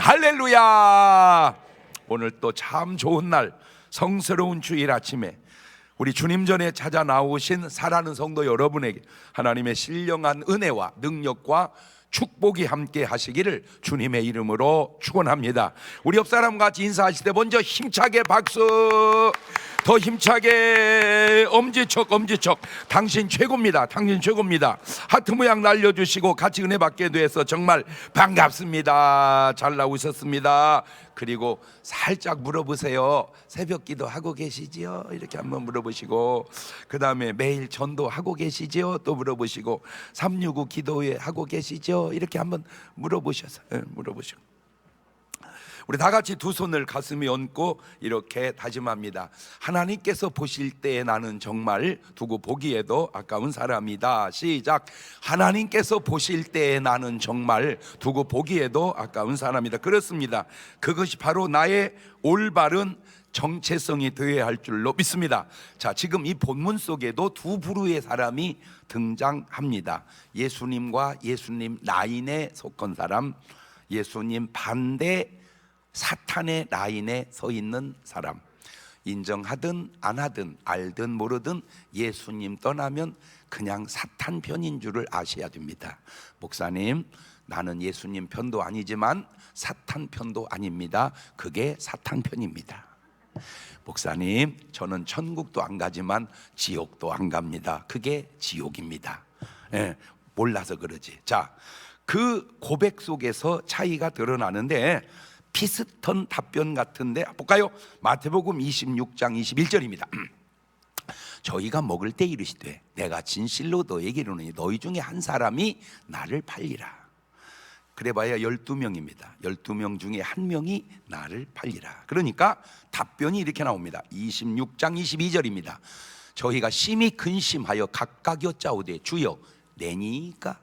할렐루야. 오늘 또 참 좋은 날, 성스러운 주일 아침에 우리 주님 전에 찾아 나오신 사랑하는 성도 여러분에게 하나님의 신령한 은혜와 능력과 축복이 함께 하시기를 주님의 이름으로 축원합니다. 우리 옆 사람 같이 인사하실 때 먼저 힘차게 박수, 더 힘차게 엄지척. 당신 최고입니다. 당신 최고입니다. 하트 모양 날려주시고 같이 은혜 받게 돼서 정말 반갑습니다. 잘 나오셨습니다. 그리고 살짝 물어보세요. 새벽 기도 하고 계시지요? 이렇게 한번 물어보시고, 그 다음에 매일 전도 하고 계시지요? 또 물어보시고, 365 기도회 하고 계시죠? 이렇게 한번 물어보셔서 물어보시고, 우리 다 같이 두 손을 가슴에 얹고 이렇게 다짐합니다. 하나님께서 보실 때에 나는 정말 두고 보기에도 아까운 사람이다. 시작. 하나님께서 보실 때에 나는 정말 두고 보기에도 아까운 사람이다. 그렇습니다. 그것이 바로 나의 올바른 정체성이 되어야 할 줄로 믿습니다. 자, 지금 이 본문 속에도 두 부류의 사람이 등장합니다. 예수님과 예수님 라인에 속한 사람, 예수님 반대 사탄의 라인에 서 있는 사람. 인정하든 안 하든 알든 모르든 예수님 떠나면 그냥 사탄 편인 줄을 아셔야 됩니다. 목사님, 나는 예수님 편도 아니지만 사탄 편도 아닙니다. 그게 사탄 편입니다. 목사님, 저는 천국도 안 가지만 지옥도 안 갑니다. 그게 지옥입니다. 몰라서 그러지. 자, 그 고백 속에서 차이가 드러나는데 비슷한 답변 같은데 볼까요? 마태복음 26장 21절입니다. 저희가 먹을 때 이르시되 내가 진실로 너에게 이르노니 너희 중에 한 사람이 나를 팔리라. 그래봐야 12명입니다 12명 중에 한 명이 나를 팔리라. 그러니까 답변이 이렇게 나옵니다. 26장 22절입니다 저희가 심히 근심하여 각각 여짜오되 주여 내니까,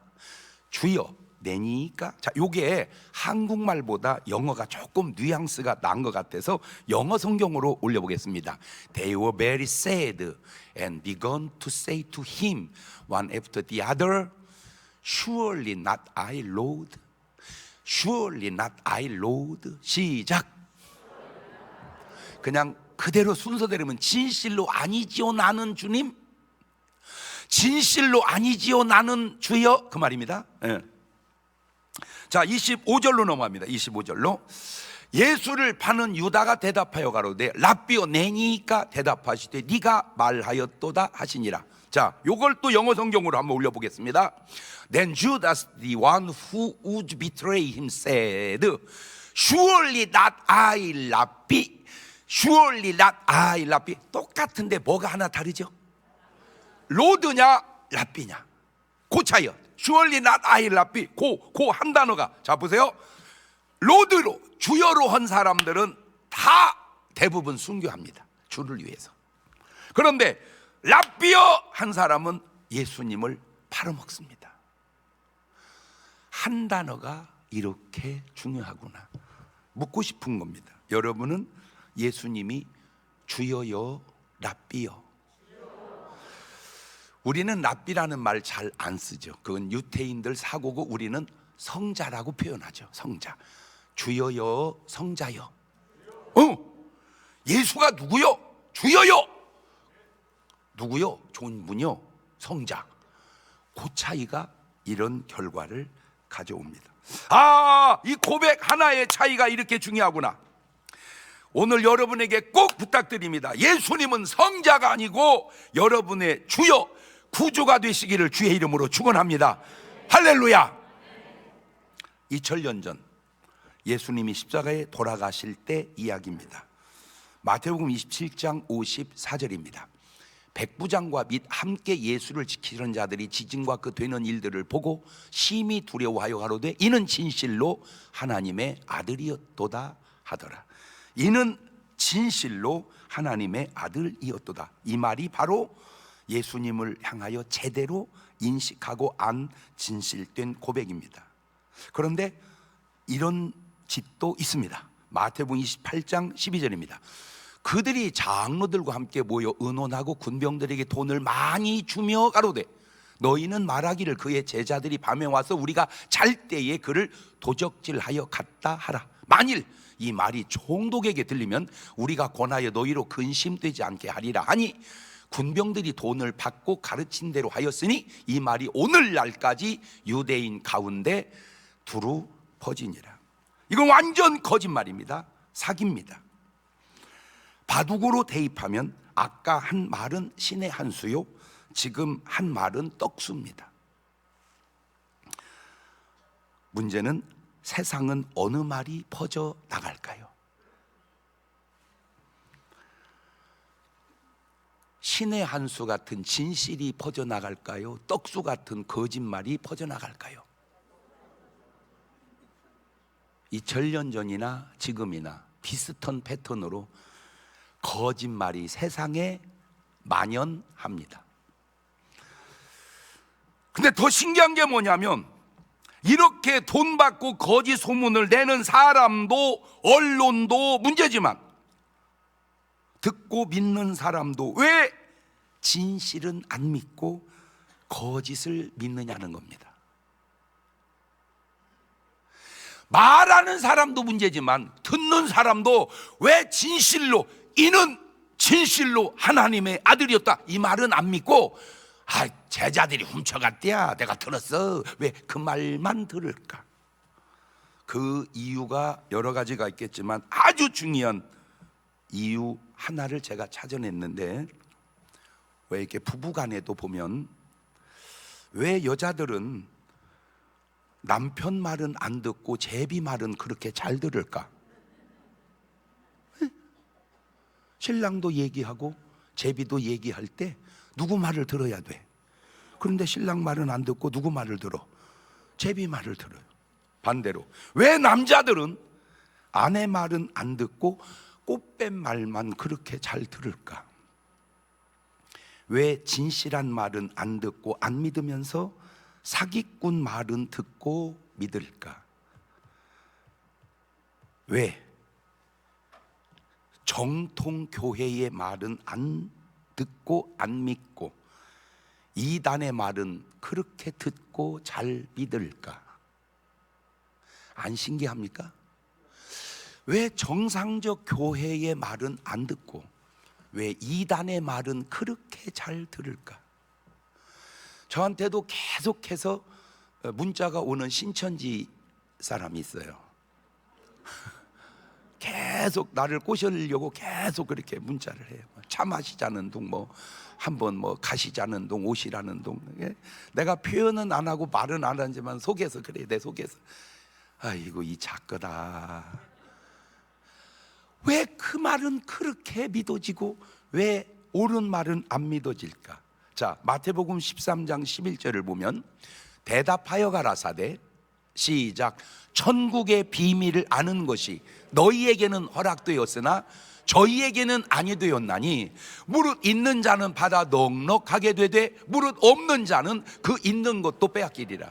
주여 내니까. 자, 요게 한국말보다 영어가 조금 뉘앙스가 난 것 같아서 영어 성경으로 올려보겠습니다. They were very sad and began to say to him one after the other, Surely not I, Lord. Surely not I, Lord. 시작. 그냥 그대로 순서대로면 진실로 아니지요 나는 주님, 진실로 아니지요 나는 주여, 그 말입니다. 자, 25절로 넘어갑니다. 25절로 예수를 파는 유다가 대답하여 가로되 랍비여 내니까 대답하시되 네가 말하였도다 하시니라. 자, 요걸 또 영어 성경으로 한번 올려보겠습니다. Then Judas, the one who would betray him, said, Surely not I, 랍비. Surely not I, 랍비. 똑같은데 뭐가 하나 다르죠? 로드냐 랍비냐, 그 차이요. Surely not I, 랍비. 그 한 단어가, 자 보세요. 로드로, 주여로 한 사람들은 다 대부분 순교합니다. 주를 위해서. 그런데 랍비여 한 사람은 예수님을 팔아먹습니다. 한 단어가 이렇게 중요하구나. 묻고 싶은 겁니다. 여러분은 예수님이 주여요 랍비여? 우리는 랍비라는 말 잘 안 쓰죠. 그건 유태인들 사고고 우리는 성자라고 표현하죠. 성자. 주여요 성자요. 예수가 누구요? 주여요. 누구요? 좋은 분이요? 성자. 그 차이가 이런 결과를 가져옵니다. 아, 이 고백 하나의 차이가 이렇게 중요하구나. 오늘 여러분에게 꼭 부탁드립니다. 예수님은 성자가 아니고 여러분의 주여, 구주가 되시기를 주의 이름으로 축원합니다. 할렐루야. 2000년 전 예수님이 십자가에 돌아가실 때 이야기입니다. 마태복음 27장 54절입니다 백부장과 및 함께 예수를 지키는 자들이 지진과 그 되는 일들을 보고 심히 두려워하여 가로되 이는 진실로 하나님의 아들이었도다 하더라. 이는 진실로 하나님의 아들이었도다. 이 말이 바로 예수님을 향하여 제대로 인식하고 안 진실된 고백입니다. 그런데 이런 짓도 있습니다. 마태복음 28장 12절입니다 그들이 장로들과 함께 모여 의논하고 군병들에게 돈을 많이 주며 가로되 너희는 말하기를 그의 제자들이 밤에 와서 우리가 잘 때에 그를 도적질하여 갔다 하라. 만일 이 말이 총독에게 들리면 우리가 권하여 너희로 근심되지 않게 하리라 하니 군병들이 돈을 받고 가르친 대로 하였으니 이 말이 오늘날까지 유대인 가운데 두루 퍼지니라. 이건 완전 거짓말입니다. 사기입니다. 바둑으로 대입하면 아까 한 말은 신의 한 수요, 지금 한 말은 떡수입니다. 문제는 세상은 어느 말이 퍼져 나갈까요? 신의 한 수 같은 진실이 퍼져 나갈까요? 떡수 같은 거짓말이 퍼져 나갈까요? 2000년 전이나 지금이나 비슷한 패턴으로 거짓말이 세상에 만연합니다. 근데 더 신기한 게 뭐냐면 이렇게 돈 받고 거짓 소문을 내는 사람도 언론도 문제지만 듣고 믿는 사람도 왜 진실은 안 믿고 거짓을 믿느냐는 겁니다. 말하는 사람도 문제지만 듣는 사람도 왜 진실로, 이는 진실로 하나님의 아들이었다, 이 말은 안 믿고 제자들이 훔쳐갔대야 내가 들었어, 왜 그 말만 들을까? 그 이유가 여러 가지가 있겠지만 아주 중요한 이유 하나를 제가 찾아냈는데, 왜 이렇게 부부간에도 보면 왜 여자들은 남편 말은 안 듣고 제비 말은 그렇게 잘 들을까? 신랑도 얘기하고 제비도 얘기할 때 누구 말을 들어야 돼. 그런데 신랑 말은 안 듣고 누구 말을 들어? 제비 말을 들어요. 반대로 왜 남자들은 아내 말은 안 듣고 꽃뱀 말만 그렇게 잘 들을까? 왜 진실한 말은 안 듣고 안 믿으면서 사기꾼 말은 듣고 믿을까? 왜 정통 교회의 말은 안 듣고 안 믿고 이단의 말은 그렇게 듣고 잘 믿을까? 안 신기합니까? 왜 정상적 교회의 말은 안 듣고 왜 이단의 말은 그렇게 잘 들을까? 저한테도 계속해서 문자가 오는 신천지 사람이 있어요. 계속 나를 꼬시려고 계속 그렇게 문자를 해요. 차 마시자는 둥, 한번 가시자는 둥, 오시라는 둥. 내가 표현은 안 하고 말은 안 하지만 속에서 그래, 내 속에서 아이고 이 작거다. 왜 그 말은 그렇게 믿어지고 왜 옳은 말은 안 믿어질까? 자, 마태복음 13장 11절을 보면 대답하여 가라사대, 시작, 천국의 비밀을 아는 것이 너희에게는 허락되었으나 저희에게는 아니 되었나니 무릇 있는 자는 받아 넉넉하게 되되 무릇 없는 자는 그 있는 것도 빼앗기리라.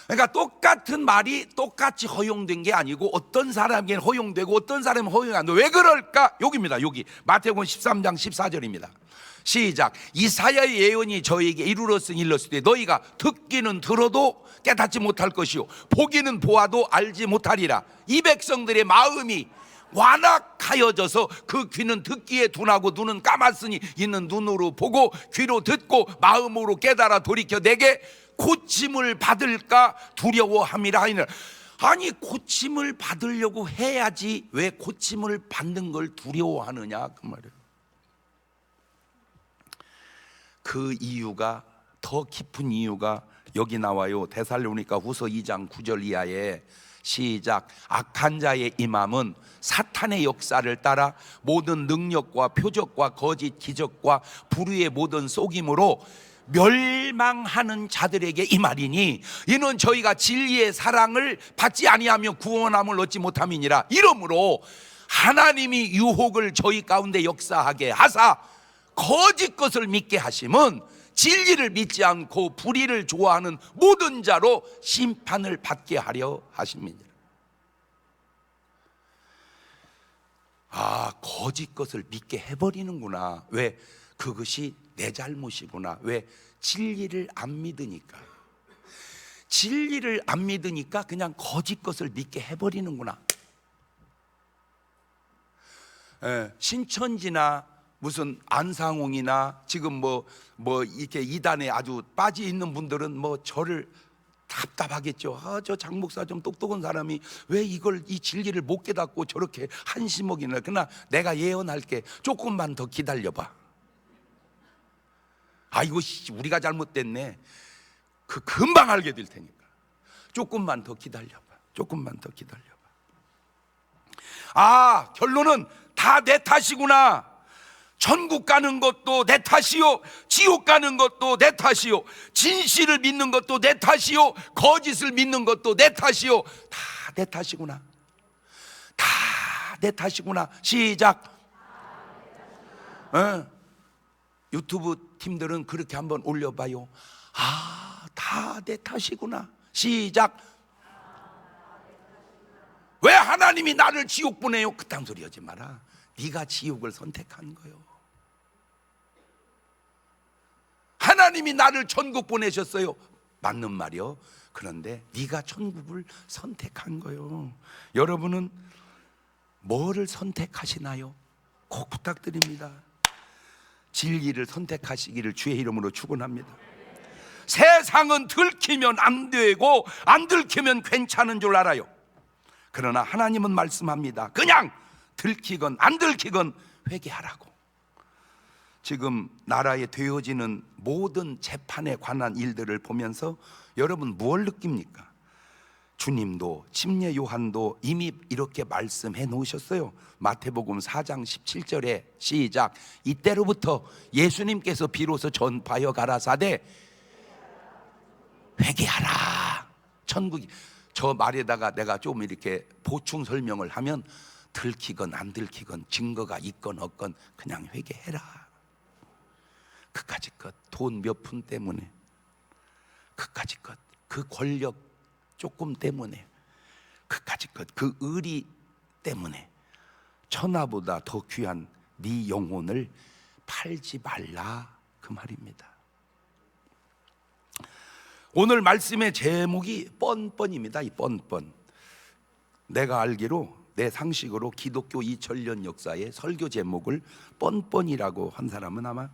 그러니까 똑같은 말이 똑같이 허용된 게 아니고 어떤 사람에게는 허용되고 어떤 사람은 허용이 안 돼. 왜 그럴까? 여기입니다. 여기 마태복음 13장 14절입니다. 시작, 이사야의 예언이 저에게 이르렀으니 일렀으되 너희가 듣기는 들어도 깨닫지 못할 것이요 보기는 보아도 알지 못하리라. 이 백성들의 마음이 완악하여져서 그 귀는 듣기에 둔하고 눈은 감았으니 이는 눈으로 보고 귀로 듣고 마음으로 깨달아 돌이켜 내게 고침을 받을까 두려워함이라 하니라. 아니 고침을 받으려고 해야지 왜 고침을 받는 걸 두려워하느냐 그 말이에요. 그 이유가, 더 깊은 이유가 여기 나와요. 데살로니가 후서 2장 9절 이하에 시작, 악한 자의 임함은 사탄의 역사를 따라 모든 능력과 표적과 거짓 기적과 불의의 모든 속임으로 멸망하는 자들에게 이 말이니 이는 저희가 진리의 사랑을 받지 아니하며 구원함을 얻지 못함이니라. 이러므로 하나님이 유혹을 저희 가운데 역사하게 하사 거짓 것을 믿게 하심은 진리를 믿지 않고 불의를 좋아하는 모든 자로 심판을 받게 하려 하심이니라. 거짓 것을 믿게 해버리는구나. 왜? 그것이 내 잘못이구나. 왜? 진리를 안 믿으니까. 진리를 안 믿으니까 그냥 거짓 것을 믿게 해버리는구나. 신천지나 무슨 안상홍이나 지금 뭐 이렇게 이단에 아주 빠져 있는 분들은 뭐 저를 답답하겠죠. 저 장 목사 좀 똑똑한 사람이 왜 이 진리를 못 깨닫고 저렇게 한심하기나. 그러나 내가 예언할게. 조금만 더 기다려봐. 아이고 우리가 잘못됐네. 금방 알게 될 테니까. 조금만 더 기다려봐. 조금만 더 기다려봐. 결론은 다 내 탓이구나. 천국 가는 것도 내 탓이요, 지옥 가는 것도 내 탓이요, 진실을 믿는 것도 내 탓이요, 거짓을 믿는 것도 내 탓이요. 다 내 탓이구나. 다 내 탓이구나. 시작. 유튜브 팀들은 그렇게 한번 올려봐요. 다 내 탓이구나. 시작. 왜 하나님이 나를 지옥 보내요? 그딴 소리 하지 마라. 네가 지옥을 선택한 거요. 하나님이 나를 천국 보내셨어요. 맞는 말이요. 그런데 네가 천국을 선택한 거요. 여러분은 뭐를 선택하시나요? 꼭 부탁드립니다. 진리를 선택하시기를 주의 이름으로 축원합니다. 세상은 들키면 안 되고 안 들키면 괜찮은 줄 알아요. 그러나 하나님은 말씀합니다. 그냥 들키건 안 들키건 회개하라고. 지금 나라에 되어지는 모든 재판에 관한 일들을 보면서 여러분 무엇을 느낍니까? 주님도 침례 요한도 이미 이렇게 말씀해 놓으셨어요. 마태복음 4장 17절에 시작. 이때로부터 예수님께서 비로소 전파하여 가라사대 회개하라. 천국이. 저 말에다가 내가 좀 이렇게 보충 설명을 하면 들키건 안 들키건 증거가 있건 없건 그냥 회개해라. 그까짓 것, 돈 몇 푼 때문에, 그까짓 것, 그 권력 조금 때문에, 그까짓 것, 그 의리 때문에 천하보다 더 귀한 네 영혼을 팔지 말라. 그 말입니다. 오늘 말씀의 제목이 뻔뻔입니다. 이 뻔뻔. 내가 알기로 내 상식으로 기독교 2000년 역사의 설교 제목을 뻔뻔이라고 한 사람은 아마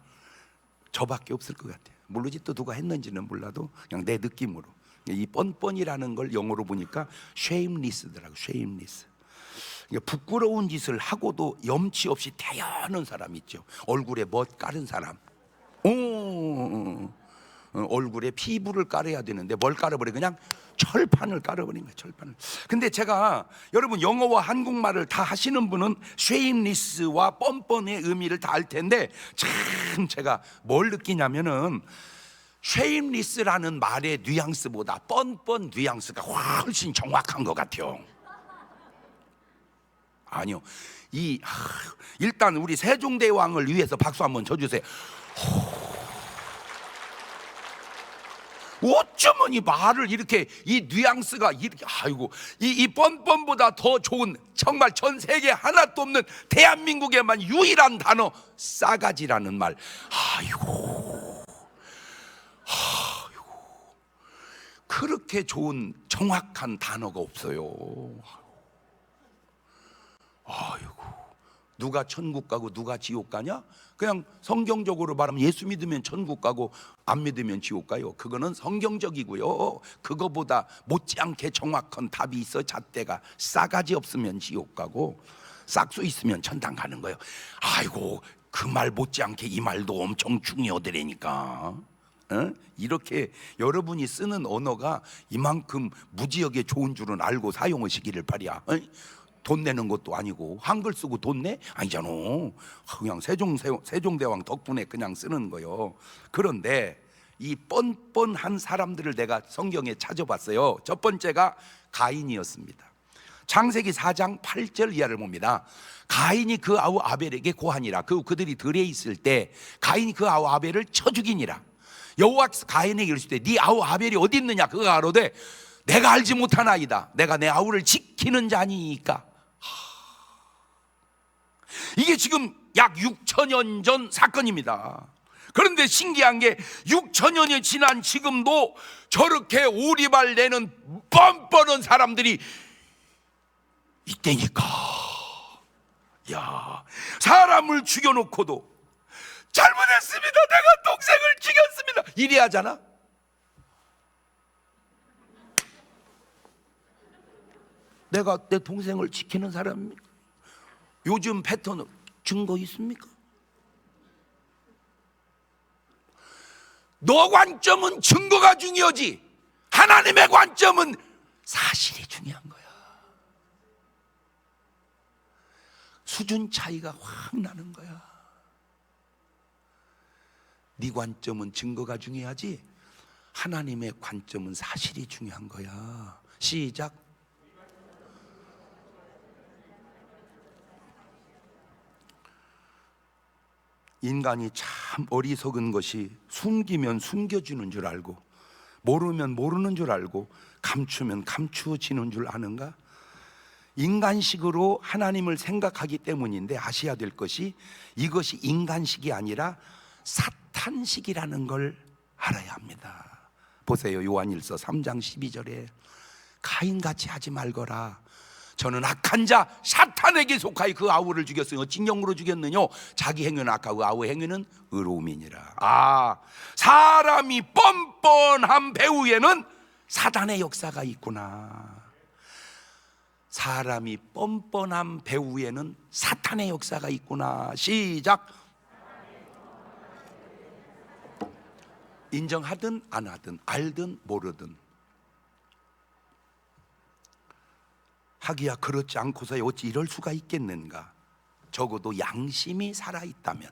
저밖에 없을 것 같아요. 모르지 또 누가 했는지는 몰라도 그냥 내 느낌으로. 이 뻔뻔이라는 걸 영어로 보니까 shameless더라고. shameless. 부끄러운 짓을 하고도 염치 없이 대하는 사람 있죠. 얼굴에 멋 깔은 사람. 얼굴에 피부를 깔아야 되는데 뭘 깔아버려? 그냥 철판을 깔아버린 거예요. 철판을. 근데 제가 여러분 영어와 한국말을 다 하시는 분은 shameless와 뻔뻔의 의미를 다 알 텐데 참 제가 뭘 느끼냐면은 shameless라는 말의 뉘앙스보다 뻔뻔 뉘앙스가 훨씬 정확한 것 같아요. 아니요. 일단 우리 세종대왕을 위해서 박수 한번 쳐주세요. 어쩌면 이 말을 이렇게 이 뉘앙스가 이렇게 이 뻔뻔보다 더 좋은 정말 전 세계 하나도 없는 대한민국에만 유일한 단어 싸가지라는 말. 그렇게 좋은 정확한 단어가 없어요. 누가 천국 가고 누가 지옥 가냐? 그냥 성경적으로 말하면 예수 믿으면 천국 가고 안 믿으면 지옥 가요. 그거는 성경적이고요. 그거보다 못지않게 정확한 답이 있어. 잣대가 싸가지 없으면 지옥 가고 싹수 있으면 천당 가는 거예요. 그 말 못지않게 이 말도 엄청 중요하더라니까. 이렇게 여러분이 쓰는 언어가 이만큼 무지하게 좋은 줄은 알고 사용하시기를 바랴. 돈 내는 것도 아니고 한글 쓰고 돈 내? 아니잖아. 그냥 세종대왕 덕분에 그냥 쓰는 거요. 그런데 이 뻔뻔한 사람들을 내가 성경에 찾아봤어요. 첫 번째가 가인이었습니다. 창세기 4장 8절 이하를 봅니다. 가인이 그 아우 아벨에게 고하니라. 그들이 들에 있을 때 가인이 그 아우 아벨을 쳐 죽이니라. 여호와께서 가인에게 이르시되 네 아우 아벨이 어디 있느냐? 그가 가로되 내가 알지 못하나이다. 내가 내 아우를 지키는 자니까. 이게 지금 약 6천년 전 사건입니다. 그런데 신기한 게 6천년이 지난 지금도 저렇게 오리발 내는 뻔뻔한 사람들이 있다니까. 야, 사람을 죽여놓고도 잘못했습니다, 내가 동생을 죽였습니다, 이래 하잖아. 내가 내 동생을 지키는 사람입니까? 요즘 패턴은 증거 있습니까? 너 관점은 증거가 중요하지, 하나님의 관점은 사실이 중요한 거야. 수준 차이가 확 나는 거야. 네 관점은 증거가 중요하지, 하나님의 관점은 사실이 중요한 거야. 시작. 인간이 참 어리석은 것이 숨기면 숨겨지는 줄 알고, 모르면 모르는 줄 알고, 감추면 감추어지는 줄 아는가? 인간식으로 하나님을 생각하기 때문인데 아셔야 될 것이, 이것이 인간식이 아니라 사탄식이라는 걸 알아야 합니다. 보세요, 요한일서 3장 12절에 가인같이 하지 말거라. 저는 악한 자 사탄에게 속하여 그 아우를 죽였으니 어찌 영으로 죽였느냐? 자기 행위는 악하고 아우의 행위는 의로움이니라. 아, 사람이 뻔뻔한 배후에는 사단의 역사가 있구나. 사람이 뻔뻔한 배후에는 사탄의 역사가 있구나. 시작. 인정하든 안 하든, 알든 모르든, 하기야 그렇지 않고서 어찌 이럴 수가 있겠는가? 적어도 양심이 살아있다면.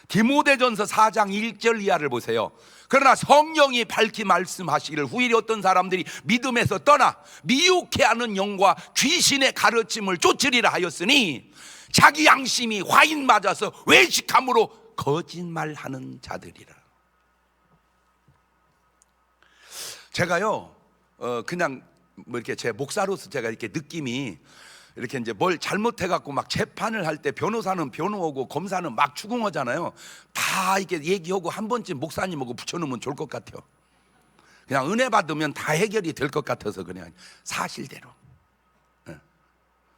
디모데전서 4장 1절 이하를 보세요. 그러나 성령이 밝히 말씀하시기를 후일에 어떤 사람들이 믿음에서 떠나 미혹해 하는 영과 귀신의 가르침을 쫓으리라 하였으니 자기 양심이 화인 맞아서 외식함으로 거짓말하는 자들이라. 제가요 그냥 뭐 이렇게 제 목사로서 제가 이렇게 느낌이, 이렇게 이제 뭘 잘못해갖고 막 재판을 할 때 변호사는 변호하고 검사는 막 추궁하잖아요. 다 이렇게 얘기하고 한 번쯤 목사님하고 붙여놓으면 좋을 것 같아요. 그냥 은혜 받으면 다 해결이 될 것 같아서 그냥 사실대로.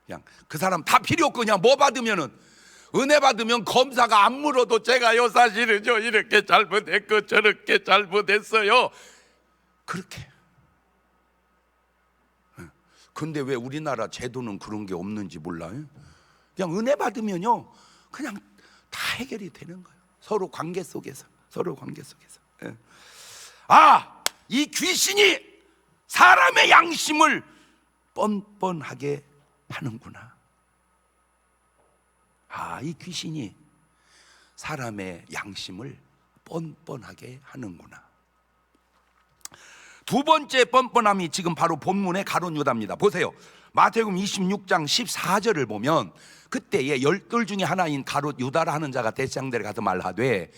그냥 그 사람 다 필요 없고 그냥 뭐 받으면은, 은혜 받으면 검사가 안 물어도 제가요 사실은 저 이렇게 잘못했고 저렇게 잘못했어요, 그렇게. 근데 왜 우리나라 제도는 그런 게 없는지 몰라요. 그냥 은혜 받으면요 그냥 다 해결이 되는 거예요. 서로 관계 속에서, 서로 관계 속에서. 아, 이 귀신이 사람의 양심을 뻔뻔하게 하는구나. 아, 이 귀신이 사람의 양심을 뻔뻔하게 하는구나. 두 번째 뻔뻔함이 지금 바로 본문의 가룟 유다입니다. 보세요, 마태복음 26장 14절을 보면 그때에 열둘 중에 하나인 가룟 유다라 하는 자가 대장들에 가서 말하되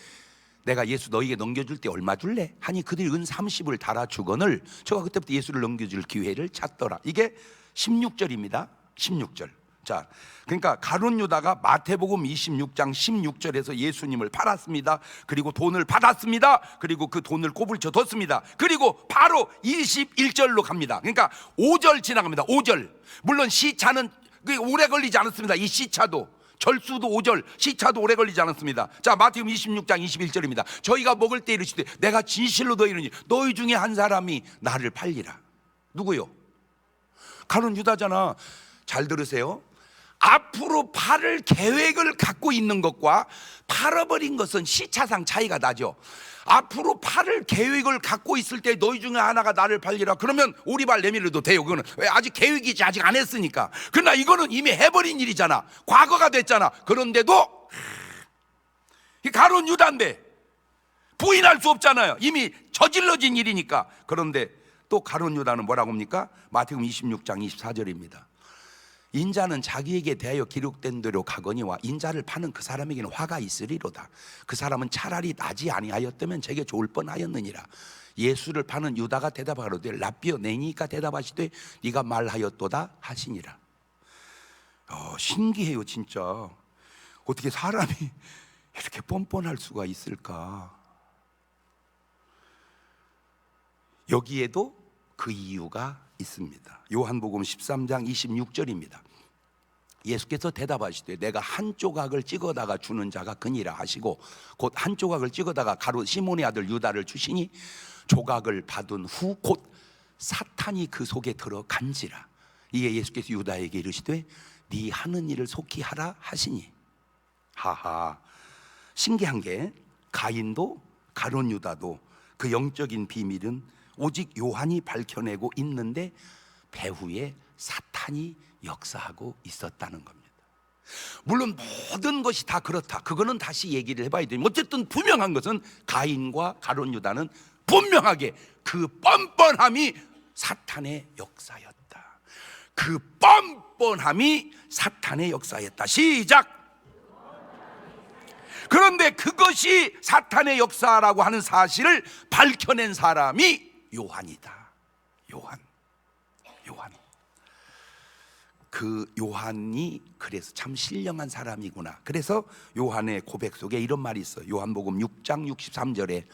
내가 예수 너희에게 넘겨줄 때 얼마 줄래? 하니 그들이 은 30을 달아 주거늘 저가 그때부터 예수를 넘겨줄 기회를 찾더라. 이게 16절입니다 16절. 자, 그러니까 가룟 유다가 마태복음 26장 16절에서 예수님을 팔았습니다. 그리고 돈을 받았습니다. 그리고 그 돈을 꼬불쳐 뒀습니다. 그리고 바로 21절로 갑니다. 그러니까 5절 지나갑니다. 5절. 물론 시차는 오래 걸리지 않았습니다. 이 시차도, 절수도 5절, 시차도 오래 걸리지 않았습니다. 자, 마태복음 26장 21절입니다. 저희가 먹을 때 이르시되 내가 진실로 너희를 너희 중에 한 사람이 나를 팔리라. 누구요? 가룟 유다잖아. 잘 들으세요. 앞으로 팔을 계획을 갖고 있는 것과 팔아버린 것은 시차상 차이가 나죠. 앞으로 팔을 계획을 갖고 있을 때 너희 중에 하나가 나를 팔리라, 그러면 오리발 내밀어도 돼요. 그거는 아직 계획이지, 아직 안 했으니까. 그러나 이거는 이미 해버린 일이잖아. 과거가 됐잖아. 그런데도 가룟 유다인데 부인할 수 없잖아요. 이미 저질러진 일이니까. 그런데 또 가룟 유다는 뭐라고 합니까? 마태복음 26장 24절입니다. 인자는 자기에게 대하여 기록된 대로 가거니와 인자를 파는 그 사람에게는 화가 있으리로다. 그 사람은 차라리 나지 아니하였다면 제게 좋을 뻔하였느니라. 예수를 파는 유다가 대답하로되 라비어 내니까 대답하시되 네가 말하였도다 하시니라. 신기해요 진짜. 어떻게 사람이 이렇게 뻔뻔할 수가 있을까? 여기에도 그 이유가 있습니다. 요한복음 13장 26절입니다. 예수께서 대답하시되 내가 한 조각을 찍어다가 주는 자가 그니라 하시고 곧 한 조각을 찍어다가 가룟 시몬의 아들 유다를 주시니 조각을 받은 후 곧 사탄이 그 속에 들어간지라. 이에 예수께서 유다에게 이르시되 네 하는 일을 속히 하라 하시니. 하하, 신기한 게 가인도 가룟 유다도 그 영적인 비밀은 오직 요한이 밝혀내고 있는데 배후에 사탄이 역사하고 있었다는 겁니다. 물론 모든 것이 다 그렇다, 그거는 다시 얘기를 해봐야 돼요. 어쨌든 분명한 것은 가인과 가룟 유다는 분명하게 그 뻔뻔함이 사탄의 역사였다. 그 뻔뻔함이 사탄의 역사였다. 시작. 그런데 그것이 사탄의 역사라고 하는 사실을 밝혀낸 사람이 요한이다. 요한. 그 요한이 그래서 참 신령한 사람이구나. 그래서 요한의 고백 속에 이런 말이 있어요. 요한복음 6장 63절에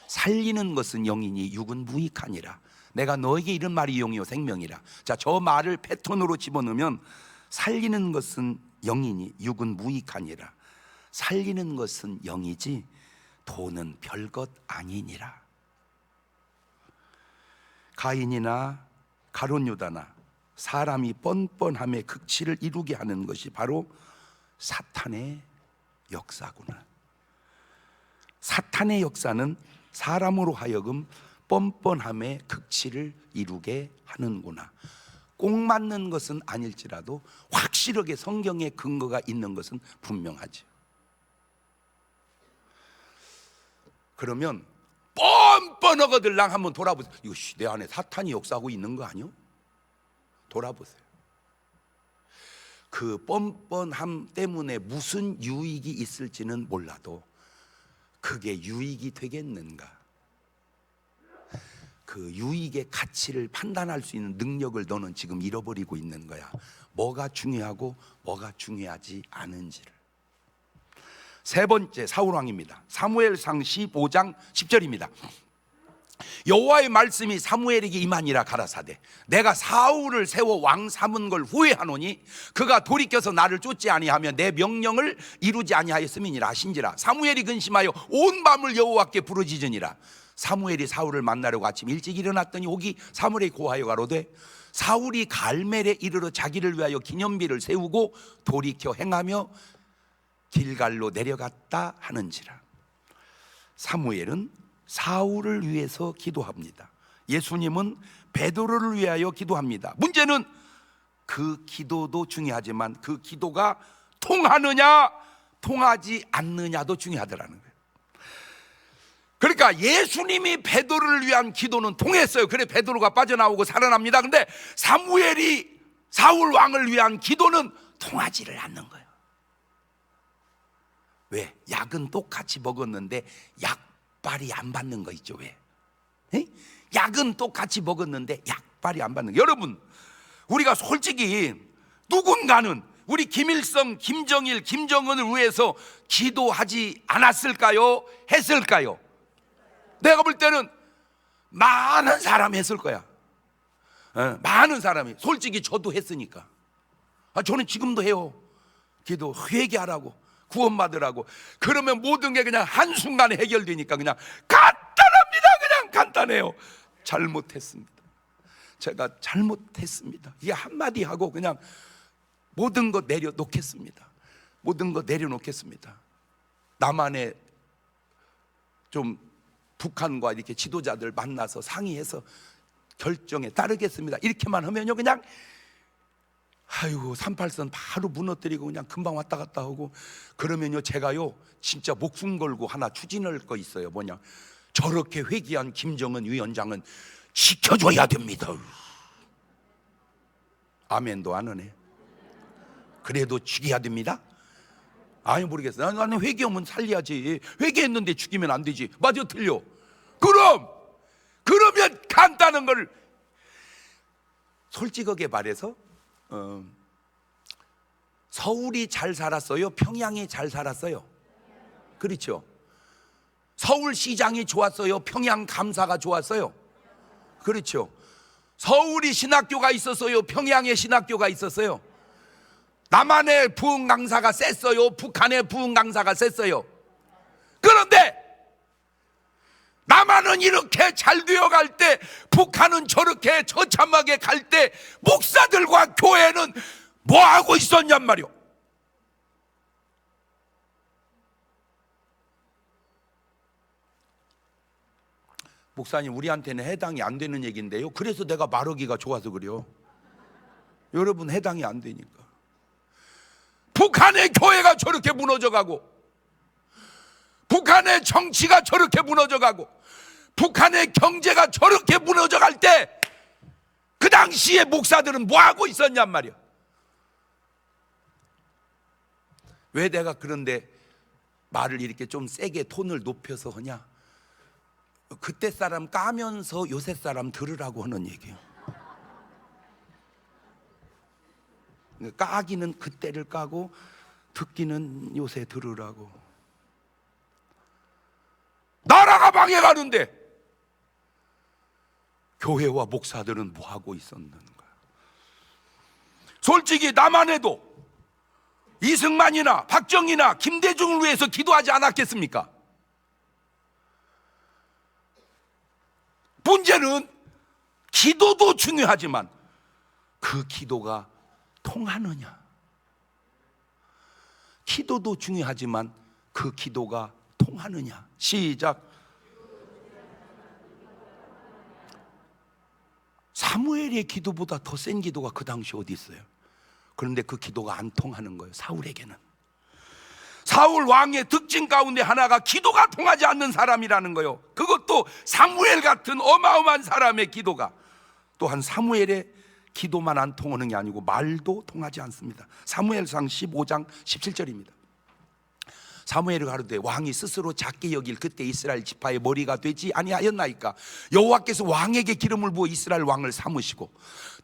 살리는 것은 영이니 육은 무익하니라. 내가 너에게 이런 말이 영이요 생명이라. 자, 저 말을 패턴으로 집어넣으면 살리는 것은 영이니 육은 무익하니라. 살리는 것은 영이지 돈은 별것 아니니라. 가인이나 가룟 유다나 사람이 뻔뻔함의 극치를 이루게 하는 것이 바로 사탄의 역사구나. 사탄의 역사는 사람으로 하여금 뻔뻔함의 극치를 이루게 하는구나. 꼭 맞는 것은 아닐지라도 확실하게 성경에 근거가 있는 것은 분명하죠. 그러면 뻔뻔하거들랑 한번 돌아보세요. 이거 내 안에 사탄이 역사하고 있는 거 아니요? 돌아보세요. 그 뻔뻔함 때문에 무슨 유익이 있을지는 몰라도 그게 유익이 되겠는가? 그 유익의 가치를 판단할 수 있는 능력을 너는 지금 잃어버리고 있는 거야. 뭐가 중요하고 뭐가 중요하지 않은지를. 세 번째, 사울왕입니다. 사무엘상 15장 10절입니다. 여호와의 말씀이 사무엘에게 임하니라 가라사대 내가 사울을 세워 왕 삼은 걸 후회하노니 그가 돌이켜서 나를 쫓지 아니하며 내 명령을 이루지 아니하였음이니라 하신지라. 사무엘이 근심하여 온 밤을 여호와께 부르짖으니라. 사무엘이 사울을 만나려고 아침 일찍 일어났더니 혹이 사무엘이 고하여 가로되 사울이 갈멜에 이르러 자기를 위하여 기념비를 세우고 돌이켜 행하며 길갈로 내려갔다 하는지라. 사무엘은 사울을 위해서 기도합니다. 예수님은 베드로를 위하여 기도합니다. 문제는 그 기도도 중요하지만 그 기도가 통하느냐 통하지 않느냐도 중요하더라는 거예요. 그러니까 예수님이 베드로를 위한 기도는 통했어요. 그래 베드로가 빠져나오고 살아납니다. 근데 사무엘이 사울 왕을 위한 기도는 통하지를 않는 거예요. 왜? 약은 똑같이 먹었는데 약발이 안 받는 거 있죠. 왜? 에? 약은 똑같이 먹었는데 약발이 안 받는 거. 여러분, 우리가 솔직히 누군가는 우리 김일성, 김정일, 김정은을 위해서 기도하지 않았을까요? 했을까요? 내가 볼 때는 많은 사람이 했을 거야. 많은 사람이. 솔직히 저도 했으니까. 저는 지금도 해요. 기도 회개하라고, 구원받으라고. 그러면 모든 게 그냥 한순간에 해결되니까 그냥 간단합니다. 그냥 간단해요. 잘못했습니다. 제가 잘못했습니다. 이게 한마디 하고 그냥 모든 것 내려놓겠습니다. 모든 것 내려놓겠습니다. 남한의 좀 북한과 이렇게 지도자들 만나서 상의해서 결정에 따르겠습니다. 이렇게만 하면요 그냥 아이고 38선 바로 무너뜨리고 그냥 금방 왔다 갔다 하고. 그러면요 제가요 진짜 목숨 걸고 하나 추진할 거 있어요. 뭐냐, 저렇게 회귀한 김정은 위원장은 지켜줘야 됩니다. 아멘도 안 하네. 그래도 죽여야 됩니다? 아니 모르겠어. 나는 회개하면 살려야지. 회개했는데 죽이면 안 되지. 맞아 틀려? 그러면 간단한 걸 솔직하게 말해서 서울이 잘 살았어요? 평양이 잘 살았어요? 그렇죠? 서울시장이 좋았어요? 평양감사가 좋았어요? 그렇죠? 서울이 신학교가 있었어요? 평양에 신학교가 있었어요? 남한의 부흥 강사가 셌어요? 북한의 부흥 강사가 셌어요? 그런데 남한은 이렇게 잘 되어갈 때, 북한은 저렇게 처참하게 갈 때 목사들과 교회는 뭐하고 있었냔 말이오. 목사님, 우리한테는 해당이 안 되는 얘기인데요. 그래서 내가 말하기가 좋아서 그래요. 여러분, 해당이 안 되니까. 북한의 교회가 저렇게 무너져가고, 북한의 정치가 저렇게 무너져가고, 북한의 경제가 저렇게 무너져갈 때 그 당시에 목사들은 뭐하고 있었냔 말이야. 왜 내가 그런데 말을 이렇게 좀 세게 톤을 높여서 하냐? 그때 사람 까면서 요새 사람 들으라고 하는 얘기예요. 까기는 그때를 까고 듣기는 요새 들으라고. 나라가 망해가는데 교회와 목사들은 뭐하고 있었는 거야? 솔직히 나만 해도 이승만이나 박정희나 김대중을 위해서 기도하지 않았겠습니까? 문제는 기도도 중요하지만 그 기도가 통하느냐? 기도도 중요하지만 그 기도가 통하느냐? 시작. 사무엘의 기도보다 더 센 기도가 그 당시 어디 있어요? 그런데 그 기도가 안 통하는 거예요. 사울에게는. 사울 왕의 특징 가운데 하나가 기도가 통하지 않는 사람이라는 거예요. 그것도 사무엘 같은 어마어마한 사람의 기도가. 또한 사무엘의 기도만 안 통하는 게 아니고 말도 통하지 않습니다. 사무엘상 15장 17절입니다. 사무엘이 가로되 왕이 스스로 작게 여길 그때 이스라엘 지파의 머리가 되지 아니하였나이까. 여호와께서 왕에게 기름을 부어 이스라엘 왕을 삼으시고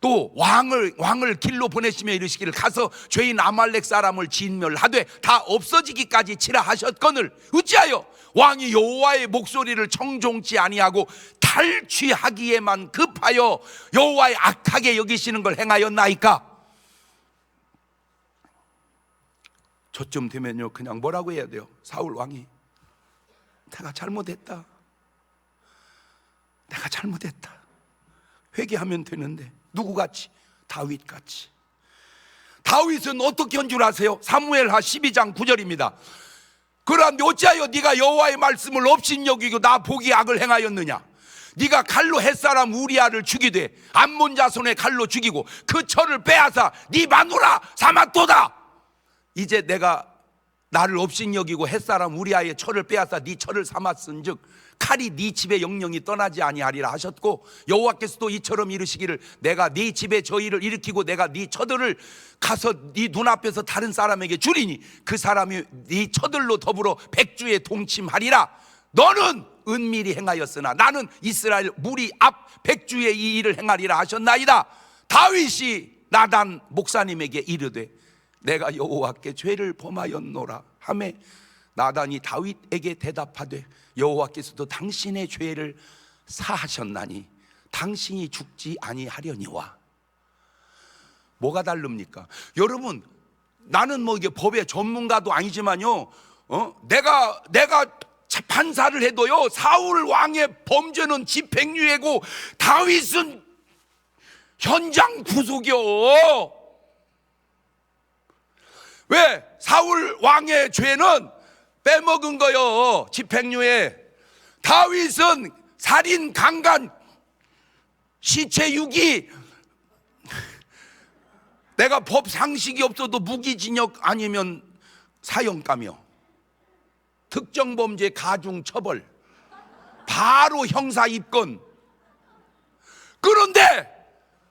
또 왕을 길로 보내시며 이르시기를 가서 죄인 아말렉 사람을 진멸하되 다 없어지기까지 치라 하셨거늘 어찌하여 왕이 여호와의 목소리를 청종치 아니하고 탈취하기에만 급하여 여호와의 악하게 여기시는 걸 행하였나이까. 저쯤 되면요 그냥 뭐라고 해야 돼요? 사울 왕이 내가 잘못했다, 내가 잘못했다 회개하면 되는데 누구같이? 다윗같이. 다윗은 어떻게 한 줄 아세요? 사무엘하 12장 9절입니다. 그런데 어찌하여 네가 여호와의 말씀을 업신여기고 나 보기 악을 행하였느냐? 네가 칼로 햇사람 우리아를 죽이되 암몬 자손의 칼로 죽이고 그 철을 빼앗아 네 마누라 삼았도다. 이제 내가 나를 업신여기고 햇사람 우리아의 철을 빼앗아 네 철을 삼았은즉 칼이 네 집에 영영이 떠나지 아니하리라 하셨고 여호와께서도 이처럼 이르시기를 내가 네 집에 저희를 일으키고 내가 네 처들을 가서 네 눈앞에서 다른 사람에게 주리니 그 사람이 네 처들로 더불어 백주에 동침하리라. 너는 은밀히 행하였으나 나는 이스라엘 무리 앞 백주에 이 일을 행하리라 하셨나이다. 다윗이 나단 목사님에게 이르되 내가 여호와께 죄를 범하였노라 하매 나단이 다윗에게 대답하되 여호와께서도 당신의 죄를 사하셨나니 당신이 죽지 아니하려니와. 뭐가 다릅니까? 여러분, 나는 뭐 이게 법의 전문가도 아니지만요, 내가 판사를 해도요 사울 왕의 범죄는 집행유예고 다윗은 현장 구속이요. 왜? 사울 왕의 죄는 빼먹은 거요, 집행유예. 다윗은 살인, 강간, 시체 유기. 내가 법 상식이 없어도 무기징역 아니면 사형감이요. 특정 범죄 가중 처벌, 바로 형사 입건. 그런데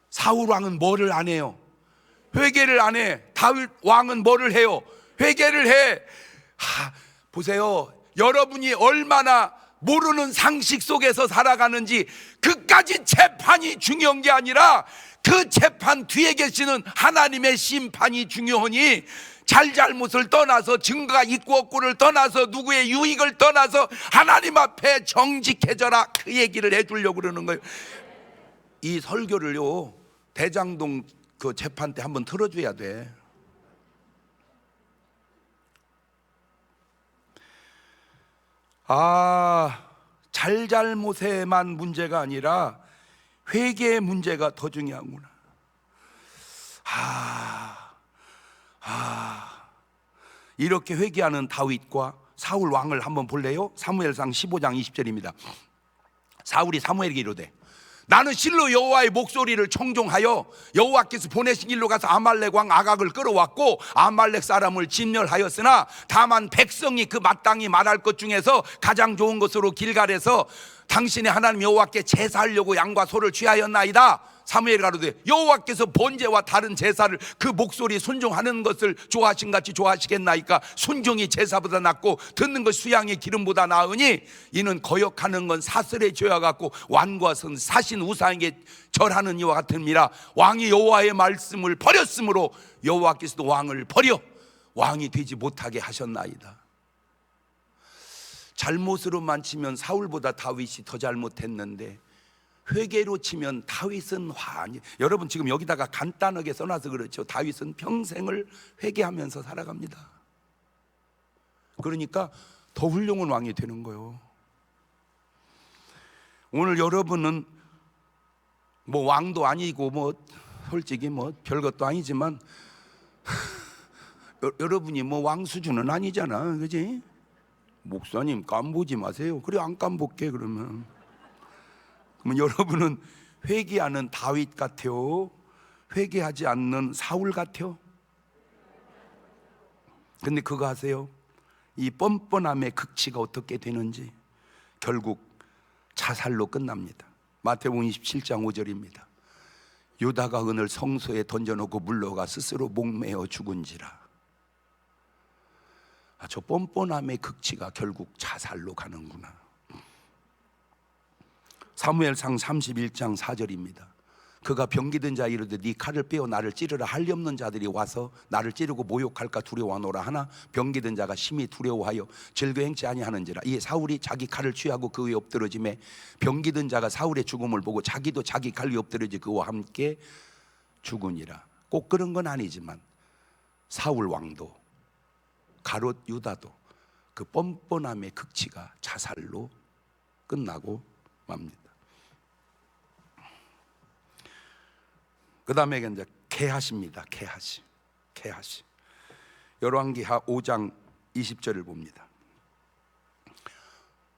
사울 왕은 뭐를 안 해요? 회개를 안 해. 다윗 왕은 뭐를 해요? 회개를 해. 보세요, 여러분이 얼마나 모르는 상식 속에서 살아가는지. 그까지 재판이 중요한 게 아니라 그 재판 뒤에 계시는 하나님의 심판이 중요하니 잘잘못을 떠나서 증거가 있고 없고를 떠나서 누구의 유익을 떠나서 하나님 앞에 정직해져라, 그 얘기를 해주려고 그러는 거예요. 이 설교를요 대장동 그 재판 때 한번 틀어줘야 돼. 잘잘못에만 문제가 아니라 회개의 문제가 더 중요하구나. 이렇게 회개하는 다윗과 사울 왕을 한번 볼래요? 사무엘상 15장 20절입니다. 사울이 사무엘에게 이르되 나는 실로 여호와의 목소리를 청종하여 여호와께서 보내신 길로 가서 아말렉 왕 아각을 끌어왔고 아말렉 사람을 진멸하였으나 다만 백성이 그 마땅히 말할 것 중에서 가장 좋은 것으로 길갈에서 당신의 하나님 여호와께 제사하려고 양과 소를 취하였나이다. 사무엘이 가로되 여호와께서 번제와 다른 제사를 그 목소리 순종하는 것을 좋아하신 같이 좋아하시겠나이까? 순종이 제사보다 낫고 듣는 것 수양이 기름보다 나으니 이는 거역하는 건 사슬의 죄와 같고 완과 선 사신 우상에게 절하는 이와 같음이라. 왕이 여호와의 말씀을 버렸으므로 여호와께서도 왕을 버려 왕이 되지 못하게 하셨나이다. 잘못으로만 치면 사울보다 다윗이 더 잘못했는데 회개로 치면 다윗은 여러분 지금 여기다가 간단하게 써놔서 그렇죠. 다윗은 평생을 회개하면서 살아갑니다. 그러니까 더 훌륭한 왕이 되는 거예요. 오늘 여러분은 뭐 왕도 아니고 뭐 솔직히 뭐 별것도 아니지만 여러분이 뭐 왕 수준은 아니잖아, 그지? 목사님 깜보지 마세요. 그래 안 깜볼게. 그러면 여러분은 회개하는 다윗 같아요? 회개하지 않는 사울 같아요? 근데 그거 아세요? 이 뻔뻔함의 극치가 어떻게 되는지 결국 자살로 끝납니다. 마태복음 27장 5절입니다. 유다가 은을 성소에 던져놓고 물러가 스스로 목매어 죽은지라. 저 뻔뻔함의 극치가 결국 자살로 가는구나. 사무엘상 31장 4절입니다. 그가 병기든 자 이르되 네 칼을 빼어 나를 찌르라. 할리 없는 자들이 와서 나를 찌르고 모욕할까 두려워하노라 하나 병기든 자가 심히 두려워하여 즐겨 행치 아니하는지라. 이에 사울이 자기 칼을 취하고 그 위에 엎드러지매 병기든 자가 사울의 죽음을 보고 자기도 자기 칼 위에 엎드러지 그와 함께 죽으니라. 꼭 그런 건 아니지만 사울 왕도 가롯 유다도 그 뻔뻔함의 극치가 자살로 끝나고 맙니다. 그 다음에 이제 게하시입니다. 게하시. 열왕기하 5장 20절을 봅니다.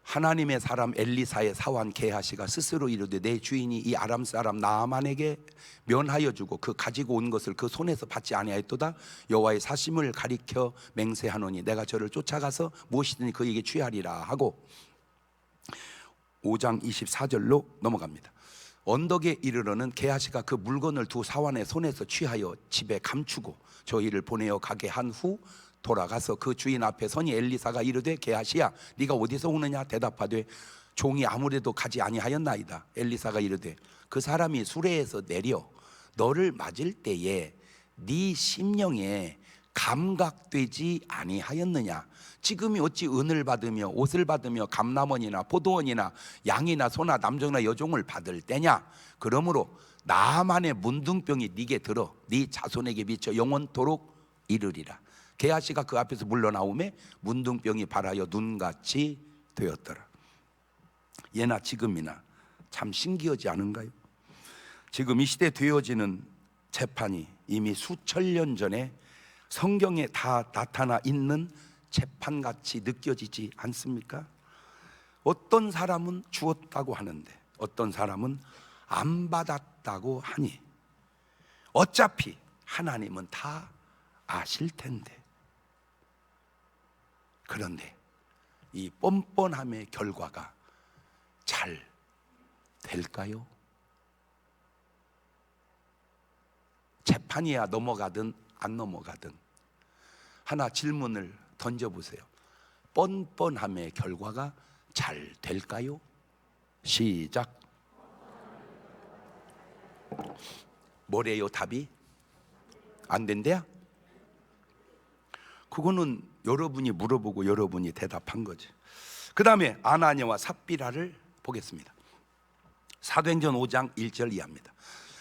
하나님의 사람 엘리사의 사환 게하시가 스스로 이르되 내 주인이 이 아람 사람 나아만에게 면하여 주고 그 가지고 온 것을 그 손에서 받지 아니하였도다. 여호와의 사심을 가리켜 맹세하노니 내가 저를 쫓아가서 무엇이든지 그에게 취하리라 하고 5장 24절로 넘어갑니다. 언덕에 이르러는 게하시가 그 물건을 두 사환의 손에서 취하여 집에 감추고 저희를 보내어 가게 한 후 돌아가서 그 주인 앞에 서니 엘리사가 이르되 게하시야 네가 어디서 오느냐? 대답하되 종이 아무래도 가지 아니하였나이다. 엘리사가 이르되 그 사람이 수레에서 내려 너를 맞을 때에 네 심령에 감각되지 아니하였느냐? 지금이 어찌 은을 받으며 옷을 받으며 감남원이나 포도원이나 양이나 소나 남종이나 여종을 받을 때냐? 그러므로 나만의 문둥병이 네게 들어 네 자손에게 미쳐 영원토록 이르리라. 게하시가 그 앞에서 물러나오매 문둥병이 발하여 눈같이 되었더라. 예나 지금이나 참 신기하지 않은가요? 지금 이 시대에 되어지는 재판이 이미 수천 년 전에 성경에 다 나타나 있는 재판같이 느껴지지 않습니까? 어떤 사람은 주었다고 하는데 어떤 사람은 안 받았다고 하니 어차피 하나님은 다 아실 텐데. 그런데 이 뻔뻔함의 결과가 잘 될까요? 재판이야 넘어가든 안 넘어가든 하나 질문을 던져보세요. 뻔뻔함의 결과가 잘 될까요? 시작. 뭐래요? 답이 안 된대야? 그거는 여러분이 물어보고 여러분이 대답한 거지. 그 다음에 아나니아와 삽비라를 보겠습니다. 사도행전 5장 1절 이하입니다.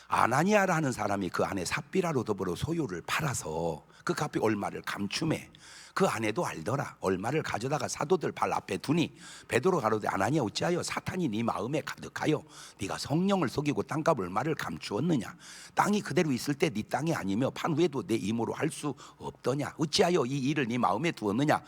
아나니아라는 사람이 그 안에 삽비라로 더불어 소유를 팔아서 그 값이 얼마를 감춤해. 그 아내도 알더라. 얼마를 가져다가 사도들 발 앞에 두니 베드로 가로되 아나니아 어찌하여 사탄이 네 마음에 가득하여 네가 성령을 속이고 땅값 얼마를 감추었느냐. 땅이 그대로 있을 때 네 땅이 아니며 판 후에도 내 임으로 할 수 없더냐. 어찌하여 이 일을 네 마음에 두었느냐.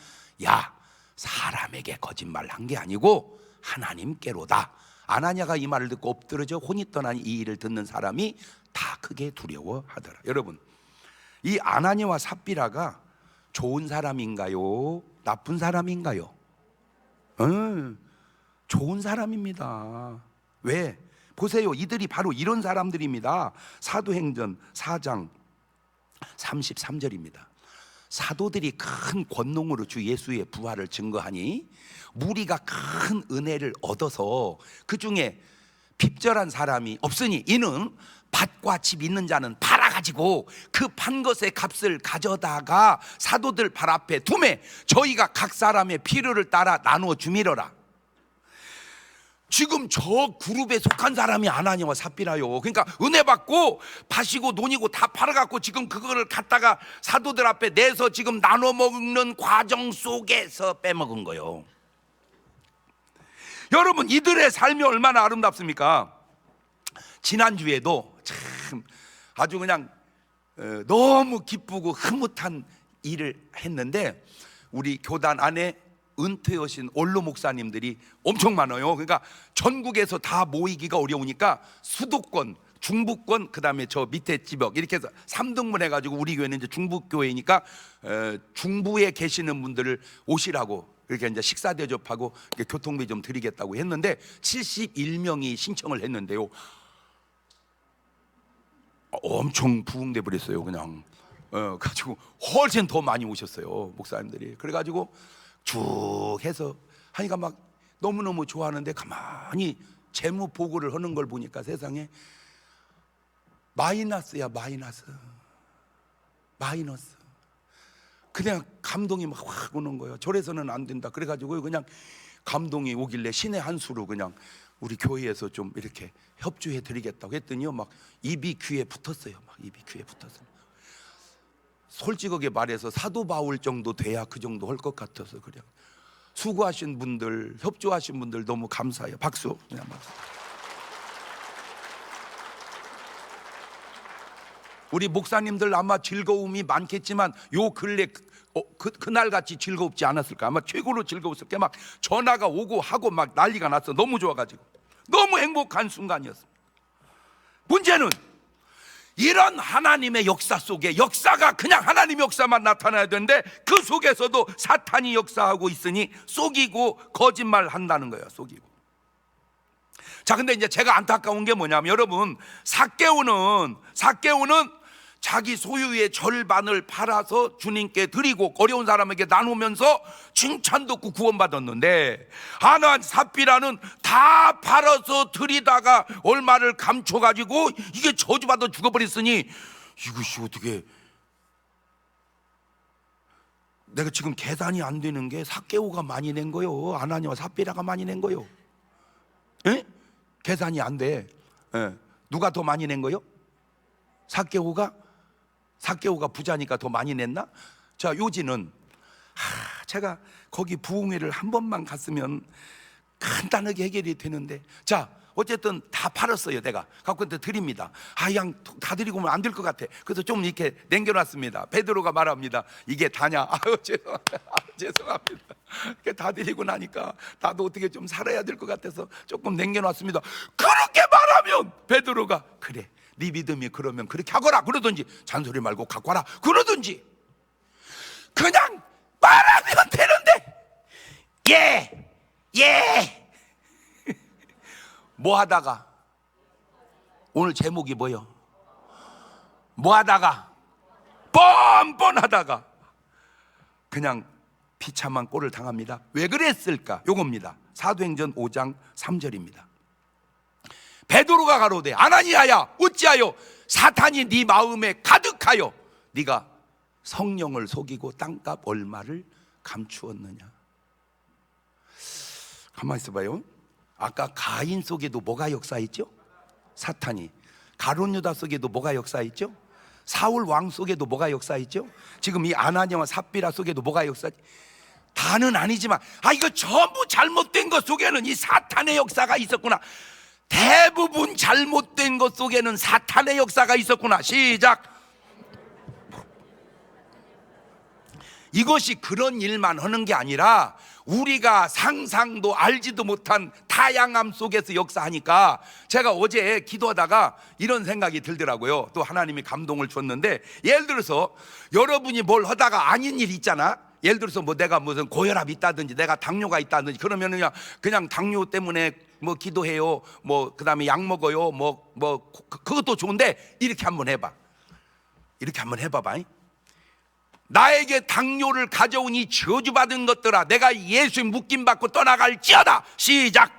야, 사람에게 거짓말한 게 아니고 하나님께로다. 아나니아가 이 말을 듣고 엎드러져 혼이 떠난 이 일을 듣는 사람이 다 크게 두려워하더라. 여러분, 이 아나니아와 삽비라가 좋은 사람인가요? 나쁜 사람인가요? 좋은 사람입니다. 왜? 보세요. 이들이 바로 이런 사람들입니다. 사도행전 4장 33절입니다. 사도들이 큰 권능으로 주 예수의 부활을 증거하니 무리가 큰 은혜를 얻어서 그 중에 핍절한 사람이 없으니 이는 밭과 집 있는 자는 팔아가지고 그 판 것의 값을 가져다가 사도들 발 앞에 두매 저희가 각 사람의 필요를 따라 나누어 주미러라. 지금 저 그룹에 속한 사람이 아나니아와 삽비라요. 그러니까 은혜 받고 밭이고 논이고 다 팔아갖고 지금 그거를 갖다가 사도들 앞에 내서 지금 나눠 먹는 과정 속에서 빼먹은 거예요. 여러분, 이들의 삶이 얼마나 아름답습니까? 지난주에도 참 아주 그냥 너무 기쁘고 흐뭇한 일을 했는데 우리 교단 안에 은퇴하신 원로 목사님들이 엄청 많아요. 그러니까 전국에서 다 모이기가 어려우니까 수도권, 중부권, 그 다음에 저 밑에 지역 이렇게 해서 3등분 해가지고 우리 교회는 이제 중부교회니까 중부에 계시는 분들을 오시라고 이렇게 이제 식사 대접하고 교통비 좀 드리겠다고 했는데 71명이 신청을 했는데요. 엄청 부흥돼 버렸어요. 그냥 가지고 훨씬 더 많이 오셨어요, 목사님들이. 그래가지고 쭉 해서 하니까 막 너무너무 좋아하는데 가만히 재무 보고를 하는 걸 보니까 세상에 마이너스야. 마이너스. 그냥 감동이 막 확 오는 거예요. 저래서는 안 된다. 그래가지고 그냥 감동이 오길래 신의 한 수로 그냥 우리 교회에서 좀 이렇게 협조해 드리겠다고 했더니요, 막 입이 귀에 붙었어요. 막 입이 귀에 붙었어요. 솔직하게 말해서 사도 바울 정도 돼야 그 정도 할 것 같아서 그냥 수고하신 분들, 협조하신 분들 너무 감사해요. 박수. 그냥 박수. 우리 목사님들 아마 즐거움이 많겠지만 요 근래 그날같이 즐겁지 않았을까. 아마 최고로 즐거웠을 게 막 전화가 오고 하고 막 난리가 났어. 너무 좋아가지고 너무 행복한 순간이었습니다. 문제는 이런 하나님의 역사 속에 역사가 그냥 하나님의 역사만 나타나야 되는데 그 속에서도 사탄이 역사하고 있으니 속이고 거짓말 한다는 거예요. 속이고. 자, 근데 이제 제가 안타까운 게 뭐냐면 여러분, 삭개오는 자기 소유의 절반을 팔아서 주님께 드리고 어려운 사람에게 나누면서 칭찬 듣고 구원받았는데 아나니아 삽비라는 다 팔아서 드리다가 얼마를 감춰가지고 이게 저주받아 죽어버렸으니 이것이 어떻게, 내가 지금 계산이 안 되는 게 삭개오가 많이 낸 거요, 아나니아와 삽비라가 많이 낸 거요. 에? 계산이 안 돼. 누가 더 많이 낸 거요? 삭개오가 부자니까 더 많이 냈나? 자, 요지는 제가 거기 부흥회를 한 번만 갔으면 간단하게 해결이 되는데, 자, 어쨌든 다 팔았어요. 내가 갖고 드립니다. 그냥 다 드리고 오면 안 될 것 같아. 그래서 좀 이렇게 남겨놨습니다. 베드로가 말합니다. 이게 다냐? 죄송합니다. 이렇게 다 드리고 나니까 나도 어떻게 좀 살아야 될 것 같아서 조금 남겨놨습니다. 그렇게 말하면 베드로가 그래, 네 믿음이 그러면 그렇게 하거라 그러든지, 잔소리 말고 갖고 와라 그러든지, 그냥 말하면 되는데 예 뭐 하다가, 오늘 제목이 뭐요? 뭐 하다가, 뻔뻔하다가 그냥 비참한 꼴을 당합니다. 왜 그랬을까? 요겁니다. 사도행전 5장 3절입니다. 베드로가 가로되 아나니아야 어찌하여 사탄이 네 마음에 가득하여 네가 성령을 속이고 땅값 얼마를 감추었느냐. 가만히 있어봐요. 아까 가인 속에도 뭐가 역사했죠? 사탄이. 가룟 유다 속에도 뭐가 역사했죠? 사울 왕 속에도 뭐가 역사했죠? 지금 이 아나니아와 삽비라 속에도 뭐가 역사했죠? 다는 아니지만 이거 전부 잘못된 것 속에는 이 사탄의 역사가 있었구나. 대부분 잘못된 것 속에는 사탄의 역사가 있었구나. 시작. 이것이 그런 일만 하는 게 아니라 우리가 상상도 알지도 못한 다양함 속에서 역사하니까 제가 어제 기도하다가 이런 생각이 들더라고요. 또 하나님이 감동을 줬는데, 예를 들어서 여러분이 뭘 하다가 아닌 일 있잖아. 예를 들어서 뭐 내가 무슨 고혈압이 있다든지 내가 당뇨가 있다든지 그러면은 그냥 당뇨 때문에 뭐 기도해요, 뭐 그다음에 약 먹어요, 그것도 좋은데 이렇게 한번 해봐. 이렇게 한번 해봐봐. 나에게 당뇨를 가져온 이 저주받은 것들아, 내가 예수의 묶임 받고 떠나갈지어다. 시작.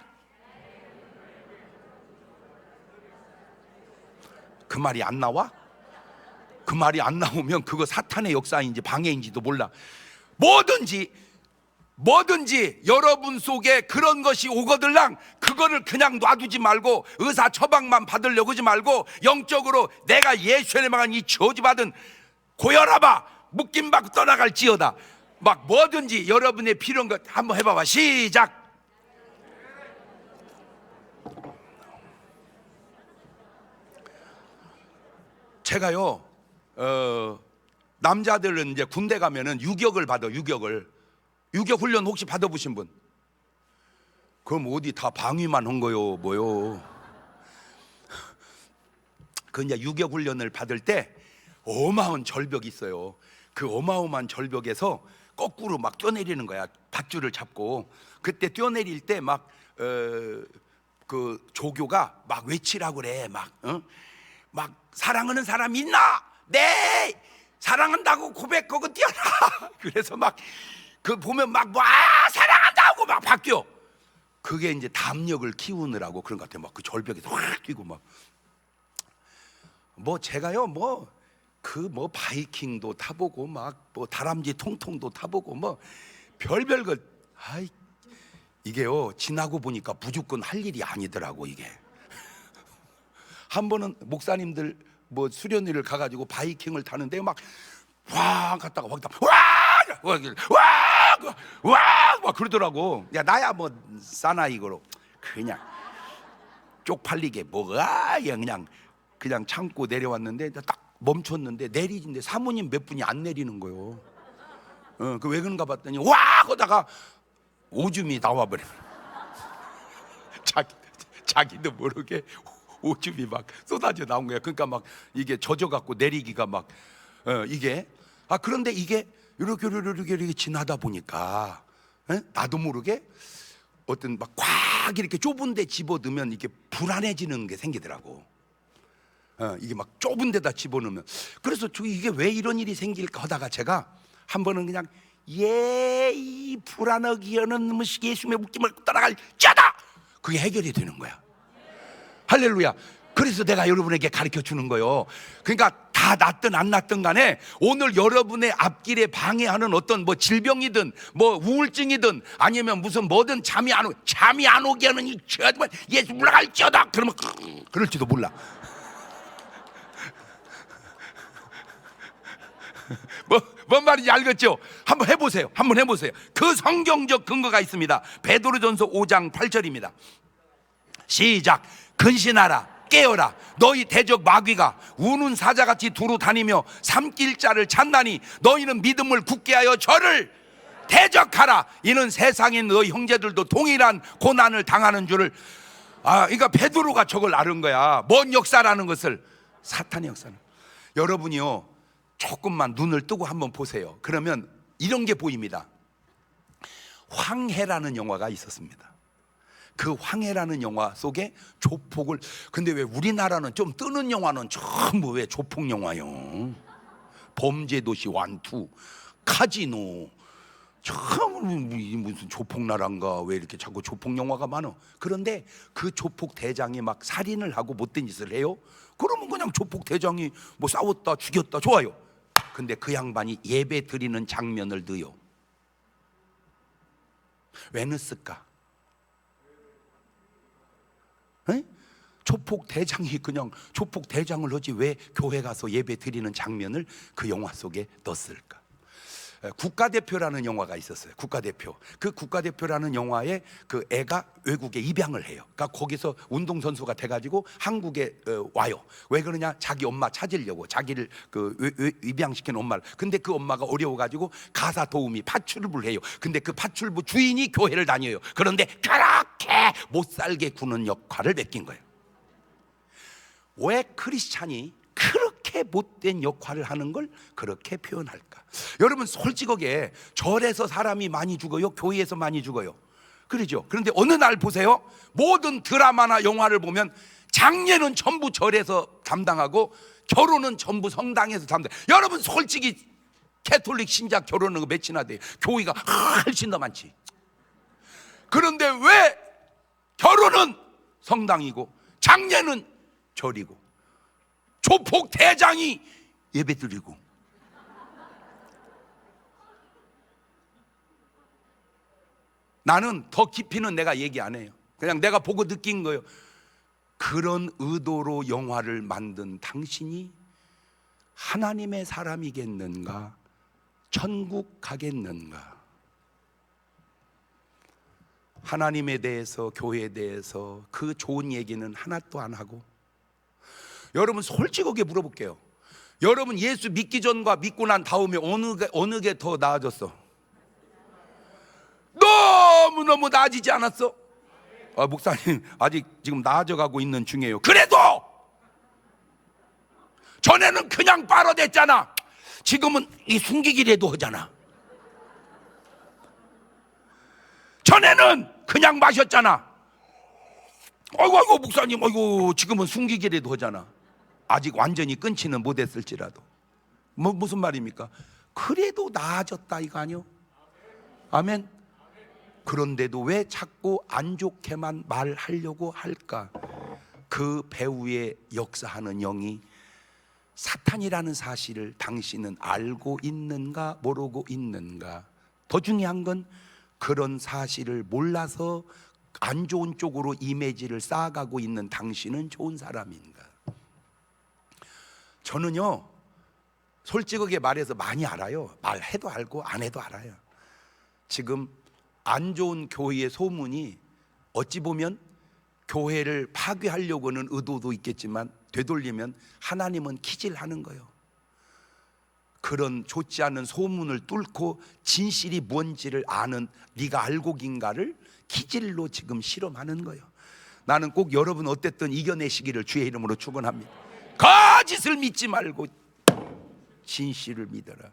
그 말이 안 나와? 그 말이 안 나오면 그거 사탄의 역사인지 방해인지도 몰라. 뭐든지 여러분 속에 그런 것이 오거들랑 그거를 그냥 놔두지 말고 의사 처방만 받으려고 하지 말고 영적으로 내가 예수의 망한 이 저주받은 고혈압아 묶임 받고 떠나갈지어다. 막 뭐든지 여러분의 필요한 것 한번 해봐봐. 시작. 제가요 남자들은 이제 군대 가면은 유격을 받아. 유격 훈련 혹시 받아보신 분? 그럼 어디 다 방위만 한 거요 뭐요? 그 이제 유격 훈련을 받을 때 어마어마한 절벽이 있어요. 그 어마어마한 절벽에서 거꾸로 막 뛰어내리는 거야. 밧줄을 잡고. 그때 뛰어내릴 때 막 그 조교가 막 외치라고 그래. 막 사랑하는 사람 있나? 네, 사랑한다고 고백하고 뛰어라. 그래서 막 그 보면 막 사랑한다고 막 바뀌어. 그게 이제 담력을 키우느라고 그런 것 같아요. 막 그 절벽에서 확 뛰고 뭐 제가요 바이킹도 타보고 뭐 다람쥐 통통도 타보고 뭐 별별 것. 이게요 지나고 보니까 무조건 할 일이 아니더라고. 이게 한 번은 목사님들 뭐 수련회를 가가지고 바이킹을 타는데 막 갔다가 와 그러더라고. 야 나야 뭐 사나이거로 그냥 쪽팔리게 그냥 참고 내려왔는데 딱 멈췄는데 내리는데 사모님 몇 분이 안 내리는 거요. 그 왜 그런가 봤더니 하다가 오줌이 나와버려. 자기도 모르게 오줌이 막 쏟아져 나온 거야. 그러니까 막 이게 젖어갖고 내리기가 막 이게 그런데 이게 이렇게 지나다 보니까 나도 모르게 어떤 막 꽉 이렇게 좁은데 집어넣으면 이게 불안해지는 게 생기더라고. 이게 막 좁은 데다 집어넣으면. 그래서 이게 왜 이런 일이 생길까 하다가 제가 한 번은 그냥 이 불안하기 여는 예수님의 묶임을 따라갈 자다. 그게 해결이 되는 거야. 할렐루야. 그래서 내가 여러분에게 가르쳐 주는 거예요. 그러니까 다 낫든 안 낫든 간에 오늘 여러분의 앞길에 방해하는 어떤 뭐 질병이든 뭐 우울증이든 아니면 무슨 뭐든 잠이 안 오게 하는 이 정말 예수 물러갈지어다. 그러면 그럴지도 몰라. 뭔 말인지 알겠죠? 한번 해보세요. 그 성경적 근거가 있습니다. 베드로전서 5장 8절입니다. 시작. 근신하라, 깨어라. 너희 대적 마귀가 우는 사자같이 두루 다니며 삼킬 자를 찾나니 너희는 믿음을 굳게 하여 저를 대적하라. 이는 세상에 너희 형제들도 동일한 고난을 당하는 줄을. 그러니까 베드로가 저걸 아는 거야. 뭔 역사라는 것을. 사탄의 역사는. 여러분이요 조금만 눈을 뜨고 한번 보세요. 그러면 이런 게 보입니다. 황해라는 영화가 있었습니다. 그 황해라는 영화 속에 조폭을. 근데 왜 우리나라는 좀 뜨는 영화는 전부 왜 조폭 영화요? 범죄도시 완투, 카지노, 참 무슨 조폭나라인가 왜 이렇게 자꾸 조폭 영화가 많어. 그런데 그 조폭 대장이 막 살인을 하고 못된 짓을 해요. 그러면 그냥 조폭 대장이 뭐 싸웠다 죽였다 좋아요. 근데 그 양반이 예배 드리는 장면을 넣어요. 왜 넣었을까? 에? 조폭 대장이 그냥 조폭 대장을 하지 왜 교회 가서 예배 드리는 장면을 그 영화 속에 넣었을까? 국가대표라는 영화가 있었어요. 국가대표. 그 국가대표라는 영화에 그 애가 외국에 입양을 해요. 그러니까 거기서 운동선수가 돼가지고 한국에 와요. 왜 그러냐? 자기 엄마 찾으려고, 자기를 입양시킨 엄마를. 근데 그 엄마가 어려워가지고 가사 도우미 파출부를 해요. 근데 그 파출부 주인이 교회를 다녀요. 그런데 그렇게 못 살게 구는 역할을 맡긴 거예요. 왜 크리스찬이 그렇게 못된 역할을 하는 걸 그렇게 표현할까? 여러분 솔직하게 절에서 사람이 많이 죽어요? 교회에서 많이 죽어요? 그러죠. 그런데 어느 날 보세요. 모든 드라마나 영화를 보면 장례는 전부 절에서 담당하고 결혼은 전부 성당에서 담당. 여러분 솔직히 캐톨릭 신자 결혼은 거 몇이나 돼요? 교회가 훨씬 더 많지. 그런데 왜 결혼은 성당이고 장례는 절이고 조폭 대장이 예배드리고? 나는 더 깊이는 내가 얘기 안 해요. 그냥 내가 보고 느낀 거예요. 그런 의도로 영화를 만든 당신이 하나님의 사람이겠는가? 천국 가겠는가? 하나님에 대해서, 교회에 대해서 그 좋은 얘기는 하나도 안 하고. 여러분 솔직하게 물어볼게요. 여러분 예수 믿기 전과 믿고 난 다음에 어느 게 더 나아졌어? 너무너무 나아지지 않았어? 목사님 아직 지금 나아져가고 있는 중이에요. 그래도 전에는 그냥 빨아댔잖아. 지금은 이 숨기기라도 하잖아. 전에는 그냥 마셨잖아. 아이고 목사님, 아이고 지금은 숨기기라도 하잖아. 아직 완전히 끊지는 못했을지라도. 무슨 말입니까? 그래도 나아졌다 이거 아니요? 아멘. 그런데도 왜 자꾸 안 좋게만 말하려고 할까? 그 배후에 역사하는 영이 사탄이라는 사실을 당신은 알고 있는가 모르고 있는가? 더 중요한 건 그런 사실을 몰라서 안 좋은 쪽으로 이미지를 쌓아가고 있는 당신은 좋은 사람인가? 저는요 솔직하게 말해서 많이 알아요. 말해도 알고 안 해도 알아요. 지금 안 좋은 교회의 소문이 어찌 보면 교회를 파괴하려고 하는 의도도 있겠지만 되돌리면 하나님은 기질하는 거예요. 그런 좋지 않은 소문을 뚫고 진실이 뭔지를 아는 네가 알고긴가를 기질로 지금 실험하는 거예요. 나는 꼭 여러분 어땠든 이겨내시기를 주의 이름으로 축원합니다. 거짓을 믿지 말고 진실을 믿어라.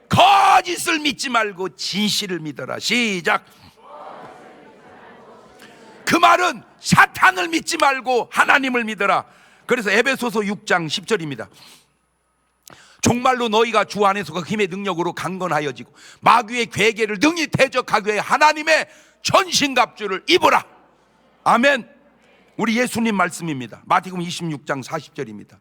거짓을 믿지 말고 진실을 믿어라. 시작. 그 말은 사탄을 믿지 말고 하나님을 믿어라. 그래서 에베소서 6장 10절입니다. 정말로 너희가 주 안에서 그 힘의 능력으로 강건하여지고 마귀의 괴계를 능히 대적하기 위해 하나님의 전신갑주를 입어라. 아멘. 우리 예수님 말씀입니다. 마태복음 26장 40절입니다.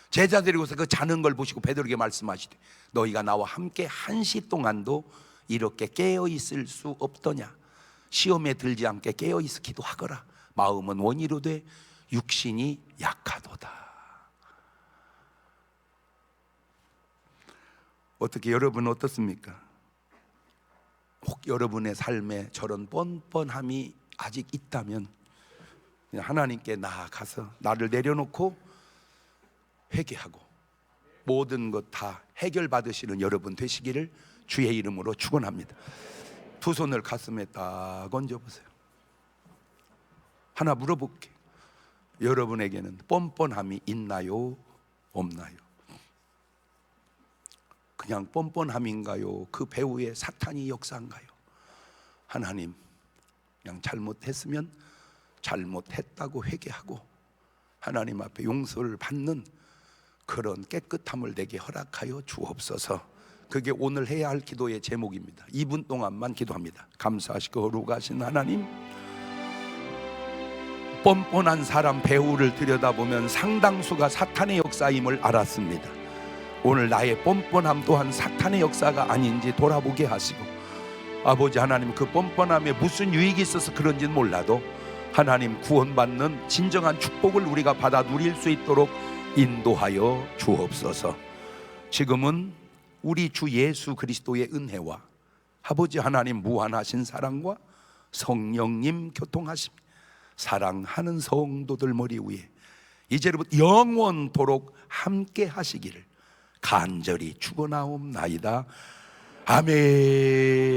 제자들이고서 그 자는 걸 보시고 베드로에게 말씀하시되 너희가 나와 함께 한시 동안도 이렇게 깨어 있을 수 없더냐? 시험에 들지 않게 깨어 있어 기도하거라. 마음은 원이로 돼 육신이 약하도다. 어떻게 여러분 어떻습니까? 혹 여러분의 삶에 저런 뻔뻔함이 아직 있다면 그냥 하나님께 나아가서 나를 내려놓고 회개하고 모든 것 다 해결받으시는 여러분 되시기를 주의 이름으로 축원합니다. 두 손을 가슴에 딱 얹어보세요. 하나 물어볼게요. 여러분에게는 뻔뻔함이 있나요? 없나요? 그냥 뻔뻔함인가요? 그 배후에 사탄이 역사인가요? 하나님, 그냥 잘못했으면 잘못했다고 회개하고 하나님 앞에 용서를 받는 그런 깨끗함을 내게 허락하여 주옵소서. 그게 오늘 해야 할 기도의 제목입니다. 2분 동안만 기도합니다. 감사하시고 거룩하신 하나님, 뻔뻔한 사람 배후를 들여다보면 상당수가 사탄의 역사임을 알았습니다. 오늘 나의 뻔뻔함 또한 사탄의 역사가 아닌지 돌아보게 하시고, 아버지 하나님, 그 뻔뻔함에 무슨 유익이 있어서 그런지는 몰라도 하나님, 구원받는 진정한 축복을 우리가 받아 누릴 수 있도록 인도하여 주옵소서. 지금은 우리 주 예수 그리스도의 은혜와 아버지 하나님 무한하신 사랑과 성령님 교통하심, 사랑하는 성도들 머리 위에 이제부터 영원토록 함께 하시기를 간절히 축원하옵나이다. 아멘.